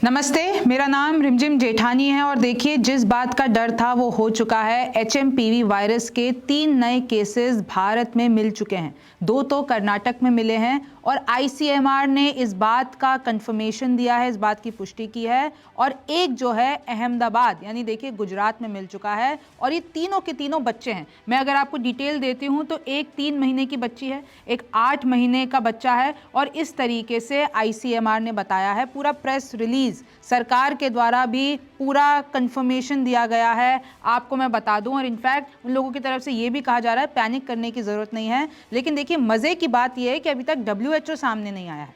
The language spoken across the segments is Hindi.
नमस्ते, मेरा नाम रिमझिम जेठानी है और देखिए जिस बात का डर था वो हो चुका है। HMPV वायरस के 3 नए केसेस भारत में मिल चुके हैं। 2 तो कर्नाटक में मिले हैं और ICMR ने इस बात का कंफर्मेशन दिया है, इस बात की पुष्टि की है। और एक जो है अहमदाबाद यानी देखिए गुजरात में मिल चुका है और ये तीनों के तीनों बच्चे हैं। मैं अगर आपको डिटेल देती हूँ तो एक 3 महीने की बच्ची है, एक 8 महीने का बच्चा है और इस तरीके से ICMR ने बताया है। पूरा प्रेस रिलीज सरकार के द्वारा भी पूरा कंफर्मेशन दिया गया है, आपको मैं बता दूं। और इनफैक्ट उन लोगों की तरफ से ये भी कहा जा रहा है पैनिक करने की जरूरत नहीं है। लेकिन देखिए मजे की बात यह है कि अभी तक WHO सामने नहीं आया है।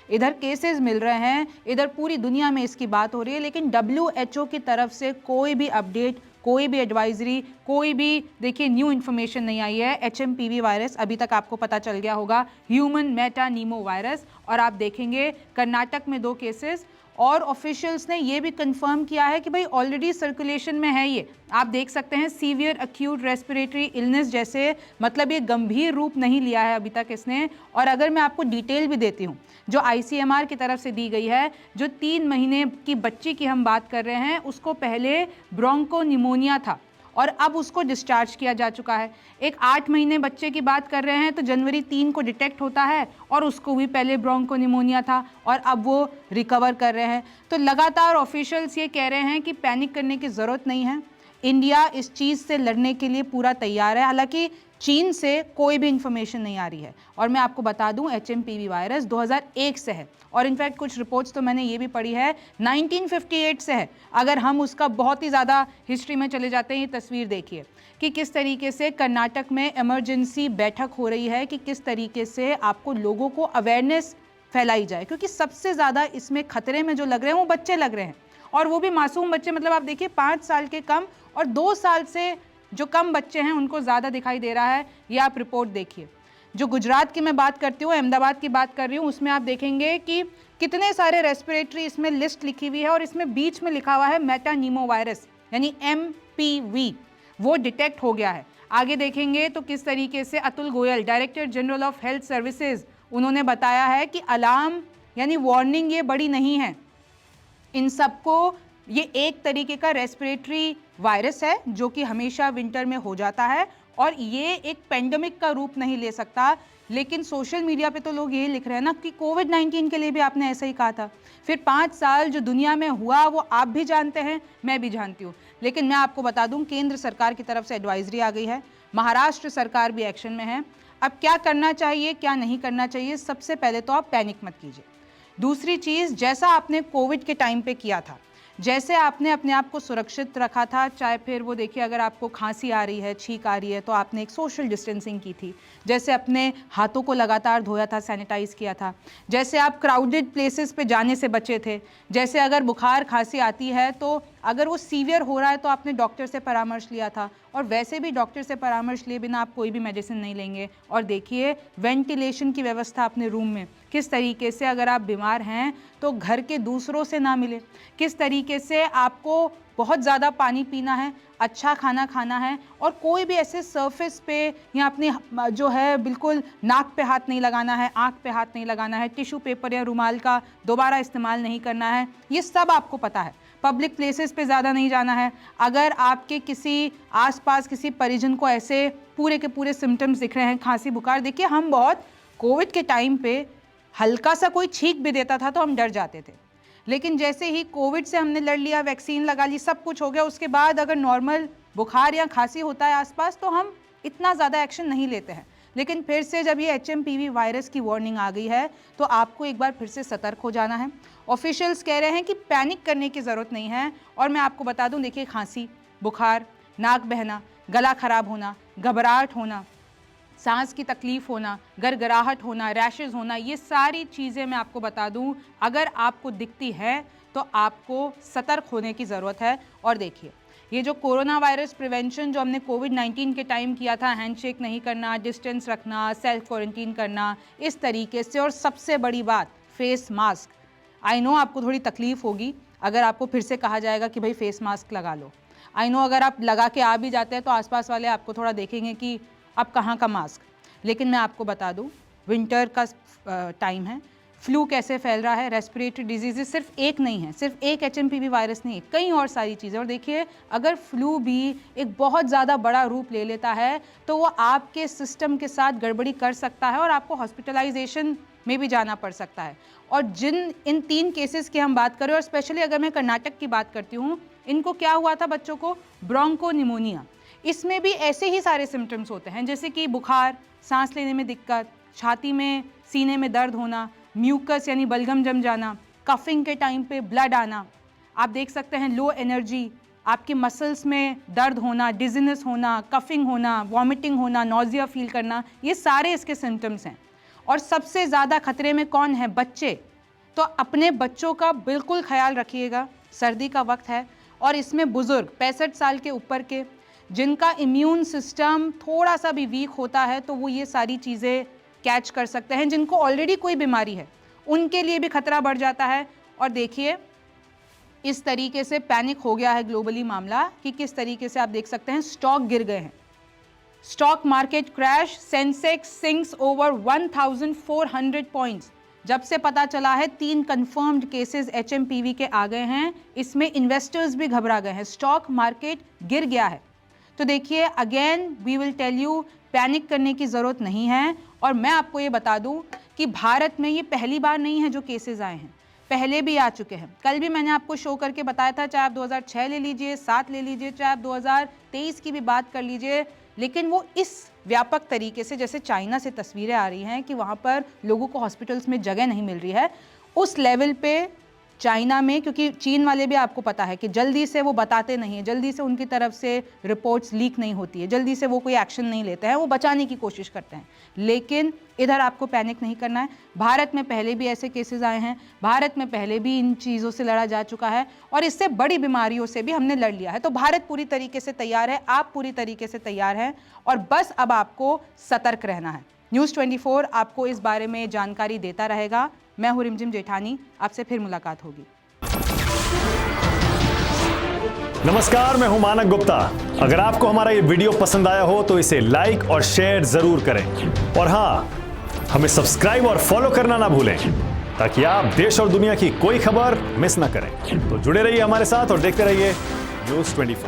इधर केसेस मिल रहे हैं, इधर पूरी दुनिया में इसकी बात हो रही है, लेकिन WHO की तरफ से कोई भी अपडेट, कोई भी एडवाइजरी, कोई भी देखिए न्यू इन्फॉर्मेशन नहीं आई है। HMPV वायरस अभी तक आपको पता चल गया होगा, ह्यूमन मेटानीमो वायरस। और आप देखेंगे कर्नाटक में 2 केसेस और ऑफिशियल्स ने ये भी कंफर्म किया है कि भाई ऑलरेडी सर्कुलेशन में है। ये आप देख सकते हैं सीवियर एक्यूट रेस्पिरेटरी इलनेस जैसे, मतलब ये गंभीर रूप नहीं लिया है अभी तक इसने। और अगर मैं आपको डिटेल भी देती हूँ जो ICMR की तरफ से दी गई है, जो 3 महीने की बच्ची की हम बात कर रहे हैं, उसको पहले ब्रोंको निमोनिया था और अब उसको डिस्चार्ज किया जा चुका है। एक 8 महीने बच्चे की बात कर रहे हैं तो जनवरी 3 को डिटेक्ट होता है और उसको भी पहले ब्रोंको निमोनिया था और अब वो रिकवर कर रहे हैं। तो लगातार ऑफिशियल्स ये कह रहे हैं कि पैनिक करने की ज़रूरत नहीं है, इंडिया इस चीज़ से लड़ने के लिए पूरा तैयार है। हालांकि चीन से कोई भी इंफॉर्मेशन नहीं आ रही है। और मैं आपको बता दूं HMPV वायरस 2001 से है और इनफैक्ट कुछ रिपोर्ट्स तो मैंने ये भी पढ़ी है 1958 से है। अगर हम उसका बहुत ही ज़्यादा हिस्ट्री में चले जाते हैं, ये तस्वीर देखिए कि किस तरीके से कर्नाटक में इमरजेंसी बैठक हो रही है कि किस तरीके से आपको लोगों को अवेयरनेस फैलाई जाए, क्योंकि सबसे ज़्यादा इसमें खतरे में जो लग रहे हैं वो बच्चे लग रहे हैं और वो भी मासूम बच्चे। मतलब आप देखिए 5 साल के कम और 2 साल से जो कम बच्चे हैं उनको ज़्यादा दिखाई दे रहा है। ये आप रिपोर्ट देखिए। जो गुजरात की मैं बात करती हूँ, अहमदाबाद की बात कर रही हूँ, उसमें आप देखेंगे कि कितने सारे रेस्पिरेटरी इसमें लिस्ट लिखी हुई है और इसमें बीच में लिखा हुआ है मेटानीमो वायरस यानी MPV, वो डिटेक्ट हो गया है। आगे देखेंगे तो किस तरीके से Atul Goyal, director general of health services, उन्होंने बताया है कि अलार्म यानी वार्निंग ये बड़ी नहीं है, इन सबको ये एक तरीके का रेस्पिरेटरी वायरस है जो कि हमेशा विंटर में हो जाता है और ये एक पेंडेमिक का रूप नहीं ले सकता। लेकिन सोशल मीडिया पे तो लोग ये लिख रहे हैं ना कि कोविड-19 के लिए भी आपने ऐसा ही कहा था। फिर 5 साल जो दुनिया में हुआ वो आप भी जानते हैं, मैं भी जानती हूँ। लेकिन मैं आपको बता दूं केंद्र सरकार की तरफ से एडवाइजरी आ गई है, महाराष्ट्र सरकार भी एक्शन में है। अब क्या करना चाहिए क्या नहीं करना चाहिए, सबसे पहले तो आप पैनिक मत कीजिए। दूसरी चीज़, जैसा आपने कोविड के टाइम पे किया था, जैसे आपने अपने आप को सुरक्षित रखा था, चाहे फिर वो देखिए अगर आपको खांसी आ रही है, छींक आ रही है तो आपने एक सोशल डिस्टेंसिंग की थी, जैसे अपने हाथों को लगातार धोया था, सैनिटाइज किया था, जैसे आप क्राउडेड प्लेसेस पे जाने से बचे थे, जैसे अगर बुखार खांसी आती है तो अगर वो सीवियर हो रहा है तो आपने डॉक्टर से परामर्श लिया था और वैसे भी डॉक्टर से परामर्श लिए बिना आप कोई भी मेडिसिन नहीं लेंगे। और देखिए वेंटिलेशन की व्यवस्था अपने रूम में किस तरीके से, अगर आप बीमार हैं तो घर के दूसरों से ना मिले, किस तरीके से आपको बहुत ज़्यादा पानी पीना है, अच्छा खाना खाना है और कोई भी ऐसे सरफेस पे या अपने जो है बिल्कुल नाक पे हाथ नहीं लगाना है, आँख पे हाथ नहीं लगाना है, टिश्यू पेपर या रुमाल का दोबारा इस्तेमाल नहीं करना है, ये सब आपको पता है। पब्लिक प्लेसेस पे ज़्यादा नहीं जाना है। अगर आपके किसी आसपास किसी परिजन को ऐसे पूरे के पूरे सिम्टम्स दिख रहे हैं, खांसी बुखार, देखिए हम बहुत कोविड के टाइम पे हल्का सा कोई छींक भी देता था तो हम डर जाते थे, लेकिन जैसे ही कोविड से हमने लड़ लिया, वैक्सीन लगा ली, सब कुछ हो गया, उसके बाद अगर नॉर्मल बुखार या खांसी होता है आसपास तो हम इतना ज़्यादा एक्शन नहीं लेते हैं। लेकिन फिर से जब ये HMPV वायरस की वार्निंग आ गई है तो आपको एक बार फिर से सतर्क हो जाना है। ऑफिशियल्स कह रहे हैं कि पैनिक करने की ज़रूरत नहीं है। और मैं आपको बता दूं, देखिए खांसी, बुखार, नाक बहना, गला खराब होना, घबराहट होना, सांस की तकलीफ होना, गरगराहट होना, रैशेज होना, ये सारी चीज़ें मैं आपको बता दूं अगर आपको दिखती है तो आपको सतर्क होने की ज़रूरत है। और देखिए ये जो कोरोना वायरस प्रिवेंशन जो हमने कोविड-19 के टाइम किया था, हैंडशेक नहीं करना, डिस्टेंस रखना, सेल्फ क्वारंटीन करना, इस तरीके से, और सबसे बड़ी बात फेस मास्क। आई नो आपको थोड़ी तकलीफ होगी अगर आपको फिर से कहा जाएगा कि भाई फेस मास्क लगा लो। आई नो अगर आप लगा के आ भी जाते हैं तो आसपास वाले आपको थोड़ा देखेंगे कि अब कहाँ का मास्क। लेकिन मैं आपको बता दूं विंटर का टाइम है, फ्लू कैसे फैल रहा है, रेस्पिरेटरी डिजीजेज सिर्फ एक नहीं है, सिर्फ एक HMPV वायरस नहीं है, कई और सारी चीज़ें। और देखिए अगर फ्लू भी एक बहुत ज़्यादा बड़ा रूप ले लेता है तो वो आपके सिस्टम के साथ गड़बड़ी कर सकता है और आपको हॉस्पिटलाइजेशन में भी जाना पड़ सकता है। और जिन इन 3 केसेस की हम बात करें, और स्पेशली अगर मैं कर्नाटक की बात करती हूँ, इनको क्या हुआ था बच्चों को, ब्रोंकोनिमोनिया। इसमें भी ऐसे ही सारे सिम्टम्स होते हैं जैसे कि बुखार, सांस लेने में दिक्कत, छाती में सीने में दर्द होना, म्यूकस यानी बलगम जम जाना, कफिंग के टाइम पे ब्लड आना, आप देख सकते हैं लो एनर्जी, आपके मसल्स में दर्द होना, डिजीनेस होना, कफिंग होना, वॉमिटिंग होना, नॉजिया फील करना, ये सारे इसके सिम्टम्स हैं। और सबसे ज़्यादा खतरे में कौन है, बच्चे। तो अपने बच्चों का बिल्कुल ख्याल रखिएगा, सर्दी का वक्त है। और इसमें बुज़ुर्ग 65 साल के ऊपर के जिनका इम्यून सिस्टम थोड़ा सा भी वीक होता है तो वो ये सारी चीज़ें कैच कर सकते हैं। जिनको ऑलरेडी कोई बीमारी है उनके लिए भी खतरा बढ़ जाता है। और देखिए इस तरीके से पैनिक हो गया है ग्लोबली मामला कि किस तरीके से आप देख सकते हैं स्टॉक गिर गए हैं, stock market crash, Sensex sinks over 1400 points. जब से पता चला है 3 कंफर्म्ड केसेस HMPV के आ गए हैं, इसमें इन्वेस्टर्स भी घबरा गए हैं, स्टॉक मार्केट गिर गया है। तो देखिए again we will tell you, panic करने की ज़रूरत नहीं है। और मैं आपको ये बता दूं कि भारत में ये पहली बार नहीं है जो केसेस आए हैं, पहले भी आ चुके हैं। कल भी मैंने आपको शो करके बताया था, चाहे आप 2006 ले लीजिए, 7 ले लीजिए, चाहे आप 2023 की भी बात कर लीजिए, लेकिन वो इस व्यापक तरीके से, जैसे चाइना से तस्वीरें आ रही हैं कि वहाँ पर लोगों को हॉस्पिटल्स में जगह नहीं मिल रही है, उस लेवल पे चाइना में, क्योंकि चीन वाले भी आपको पता है कि जल्दी से वो बताते नहीं है, जल्दी से उनकी तरफ से रिपोर्ट्स लीक नहीं होती है, जल्दी से वो कोई एक्शन नहीं लेते हैं, वो बचाने की कोशिश करते हैं। लेकिन इधर आपको पैनिक नहीं करना है। भारत में पहले भी ऐसे केसेस आए हैं, भारत में पहले भी इन चीज़ों से लड़ा जा चुका है और इससे बड़ी बीमारियों से भी हमने लड़ लिया है। तो भारत पूरी तरीके से तैयार है, आप पूरी तरीके से तैयार हैं और बस अब आपको सतर्क रहना है। न्यूज़ 24 आपको इस बारे में जानकारी देता रहेगा। मैं हूं रिमझिम जेठानी, आपसे फिर मुलाकात होगी। नमस्कार, मैं हूं मानक गुप्ता। अगर आपको हमारा ये वीडियो पसंद आया हो तो इसे लाइक और शेयर जरूर करें और हाँ, हमें सब्सक्राइब और फॉलो करना ना भूलें ताकि आप देश और दुनिया की कोई खबर मिस ना करें। तो जुड़े रहिए हमारे साथ और देखते रहिए न्यूज़ 24।